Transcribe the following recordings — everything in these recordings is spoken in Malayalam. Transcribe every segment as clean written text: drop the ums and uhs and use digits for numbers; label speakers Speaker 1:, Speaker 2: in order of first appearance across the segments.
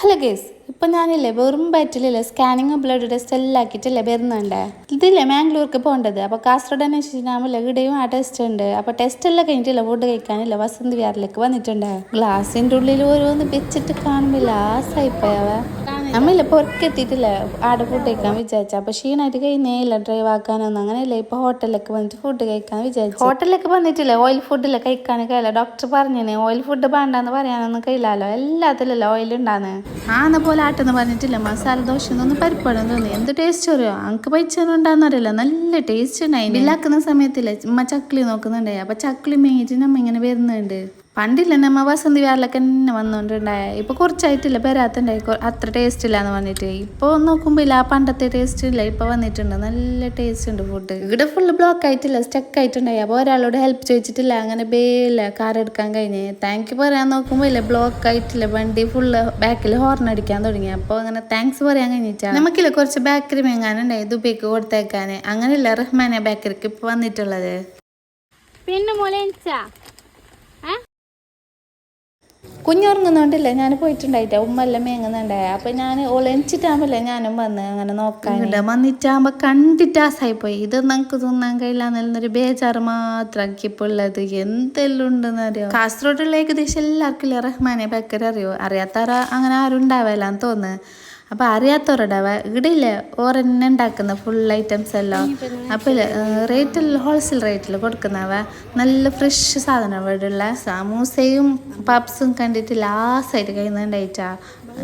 Speaker 1: ഹലോ ഗേസ്, ഇപ്പം ഞാനില്ലേ വെറും പറ്റില്ലേ സ്കാനിങ് ബ്ലഡ് ടെസ്റ്റ് എല്ലാം ആക്കിയിട്ടില്ലേ വരുന്നുണ്ട്. ഇതില്ലേ മാംഗ്ലൂർക്ക് പോകേണ്ടത്. അപ്പോൾ കാസർഗോഡ് അന്വേഷിച്ചാൽ ഇവിടെയും ആ ടെസ്റ്റ് ഉണ്ട്. അപ്പോൾ ടെസ്റ്റ് എല്ലാം കഴിഞ്ഞിട്ടില്ല ഫുഡ് കഴിക്കാനില്ല വസന്ത് വിഹാറിലേക്ക് വന്നിട്ടുണ്ട്. ഗ്ലാസിൻ്റെ ഉള്ളിൽ ഓരോന്ന് വെച്ചിട്ട് കാണുമ്പോൾ ലാസായിപ്പോയവ. നമ്മളില്ല പുറക്കെത്തിയിട്ടില്ല ആടെ ഫുഡ് കഴിക്കാൻ വിചാരിച്ച. അപ്പോൾ ക്ഷീണമായിട്ട് കഴിഞ്ഞേയില്ല ഡ്രൈവ് ആക്കാനൊന്നും. അങ്ങനെയല്ല ഇപ്പോൾ ഹോട്ടലിലേക്ക് വന്നിട്ട് ഫുഡ് കഴിക്കാൻ വിചാരിച്ചു. ഹോട്ടലിലേക്ക് വന്നിട്ടില്ല ഓയിൽ ഫുഡില്ല കഴിക്കാൻ കഴിയില്ല. ഡോക്ടർ പറഞ്ഞേ ഓയിൽ ഫുഡ് വേണ്ടാന്ന് പറയാനൊന്നും കഴിയില്ലല്ലോ, എല്ലാത്തിലല്ലോ ഓയിൽ ഉണ്ടാന്ന്. ആന്ന പോലെ ആട്ടെന്ന് പറഞ്ഞിട്ടില്ല മസാല ദോശ ഒന്നും പരിപ്പാടെന്ന് തോന്നി. എന്ത് ടേസ്റ്റ് അറിയോ, അങ്ക് പൈച്ചൊന്നുണ്ടാന്നറിയില്ല, നല്ല ടേസ്റ്റ് ഉണ്ടായി. ബില്ലാക്കുന്ന സമയത്തില്ലേ ഉമ്മ ചക്കിളി നോക്കുന്നുണ്ടായി. അപ്പോൾ ചക്കിളി മേങ്ങിട്ട് നമ്മ ഇങ്ങനെ വരുന്നുണ്ട്. പണ്ടില്ല നമ്മ വസന്ത് വിഹാറിലൊക്കെ തന്നെ വന്നുകൊണ്ടുണ്ടായ. ഇപ്പോൾ കുറച്ചായിട്ടില്ല പെരാത്തുണ്ടായി അത്ര ടേസ്റ്റ് ഇല്ലാന്ന് പറഞ്ഞിട്ട്. ഇപ്പോൾ നോക്കുമ്പോൾ ഇല്ല ആ പണ്ടത്തെ ടേസ്റ്റ് ഇല്ല, ഇപ്പോൾ വന്നിട്ടുണ്ട് നല്ല ടേസ്റ്റ് ഉണ്ട് ഫുഡ്. ഇവിടെ ഫുള്ള് ബ്ലോക്ക് ആയിട്ടില്ല, സ്റ്റക്ക് ആയിട്ടുണ്ടായി. അപ്പോൾ ഒരാളോട് ഹെൽപ്പ് ചോദിച്ചിട്ടില്ല, അങ്ങനെ ബേയില്ല കാർ എടുക്കാൻ കഴിഞ്ഞ്. താങ്ക് യു പറയാൻ നോക്കുമ്പോൾ ഇല്ല ബ്ലോക്ക് ആയിട്ടില്ല, വണ്ടി ഫുള്ള് ബാക്കിൽ ഹോർൺ അടിക്കാൻ തുടങ്ങി. അപ്പോൾ അങ്ങനെ താങ്ക്സ് പറയാൻ കഴിഞ്ഞിട്ടാ. നമുക്കില്ല കുറച്ച് ബേക്കറി മേങ്ങാനുണ്ടായി ദുബൈക്ക് കൊടുത്തേക്കാൻ. അങ്ങനെയല്ല റഹ്മാനെ ബേക്കറിക്ക് ഇപ്പോൾ വന്നിട്ടുള്ളത്.
Speaker 2: പിന്നെ മോളെ
Speaker 1: കുഞ്ഞുറങ്ങുന്നോണ്ടില്ലേ ഞാൻ പോയിട്ടുണ്ടായിട്ടാ ഉമ്മെല്ലാം മേങ്ങുന്നുണ്ടായ. അപ്പൊ ഞാൻ ഒളിച്ചിട്ടാകുമ്പല്ലേ ഞാനും വന്ന് അങ്ങനെ നോക്കാൻ. വന്നിട്ടാകുമ്പോ കണ്ടിട്ട് ആസായിപ്പോയി. ഇത് നമുക്ക് തിന്നാൻ കഴിയില്ല എന്നൊരു ബേജാറ് മാത്രമാക്കി ഇപ്പോൾ ഉള്ളത്. എന്തെല്ലാം ഉണ്ടെന്ന് അറിയോ. കാസർഗോഡുള്ള ഏകദേശം എല്ലാവർക്കും ഇല്ല റഹ്മാനെ ബേക്കറി അറിയോ. അറിയാത്തവര അങ്ങനെ ആരും ഉണ്ടാവില്ലാന്ന് തോന്നുന്നു. അപ്പോൾ അറിയാത്തവരുടെ ഇവിടെ ഇല്ലേ ഓരെന്നെ ഉണ്ടാക്കുന്ന ഫുൾ ഐറ്റംസ് എല്ലാം. അപ്പോൾ റേറ്റിൽ ഹോൾസെയിൽ റേറ്റിൽ കൊടുക്കുന്നവ നല്ല ഫ്രഷ് സാധനം. ഇവിടെയുള്ള സമൂസയും പപ്സും കണ്ടിട്ട് ലാസ്റ്റായിട്ട് കഴിയുന്നുണ്ടായിട്ടാ.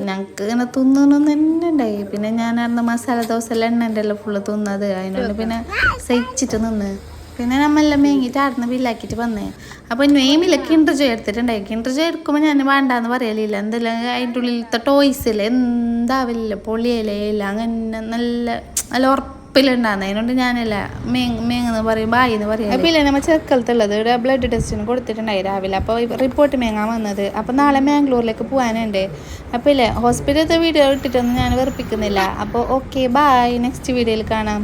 Speaker 1: ഞങ്ങൾക്ക് ഇങ്ങനെ തിന്നണമെന്ന് തന്നെ ഉണ്ടായി. പിന്നെ ഞാനന്ന് മസാല ദോശ എണ്ണൻ്റെ എല്ലാം ഫുള്ള് തിന്നത്. അതിനോട് പിന്നെ സഹിച്ചിട്ട് നിന്ന്. പിന്നെ നമ്മളെല്ലാം മേങ്ങിയിട്ട് ആടുന്ന് ബില്ലാക്കിയിട്ട് വന്നേ. അപ്പോൾ നെയ്മില്ല കിൻഡർ ജോയ് എടുത്തിട്ടുണ്ടായി. കിൻഡർ ജോയ് എടുക്കുമ്പോൾ ഞാൻ വേണ്ടാന്ന് പറയലില്ല. എന്തെല്ലാം അതിൻ്റെ ഉള്ളിലത്തെ ടോയ്സ് ഇല്ല എന്താവില്ല പൊളിയലേ ഇല്ല, അങ്ങനെ നല്ല നല്ല ഉറപ്പിലുണ്ടാകുന്നത്. അതിനോണ്ട് ഞാനല്ല മേങ്ങെന്ന് പറയും ബായിന്ന് പറയാം. അപ്പോൾ ഇല്ലേ നമ്മൾ ചെറുക്കലത്തുള്ളത് ഇവിടെ ബ്ലഡ് ടെസ്റ്റിന് കൊടുത്തിട്ടുണ്ടായി രാവിലെ. അപ്പോൾ റിപ്പോർട്ട് മേങ്ങാൻ വന്നത്. അപ്പോൾ നാളെ മാംഗ്ലൂരിലേക്ക് പോകാനുണ്ട്. അപ്പോൾ ഇല്ലേ ഹോസ്പിറ്റലത്തെ വീഡിയോ ഇട്ടിട്ടൊന്നും ഞാൻ വെറുപ്പിക്കുന്നില്ല. അപ്പോൾ ഓക്കെ ബായ്, നെക്സ്റ്റ് വീഡിയോയിൽ കാണാം.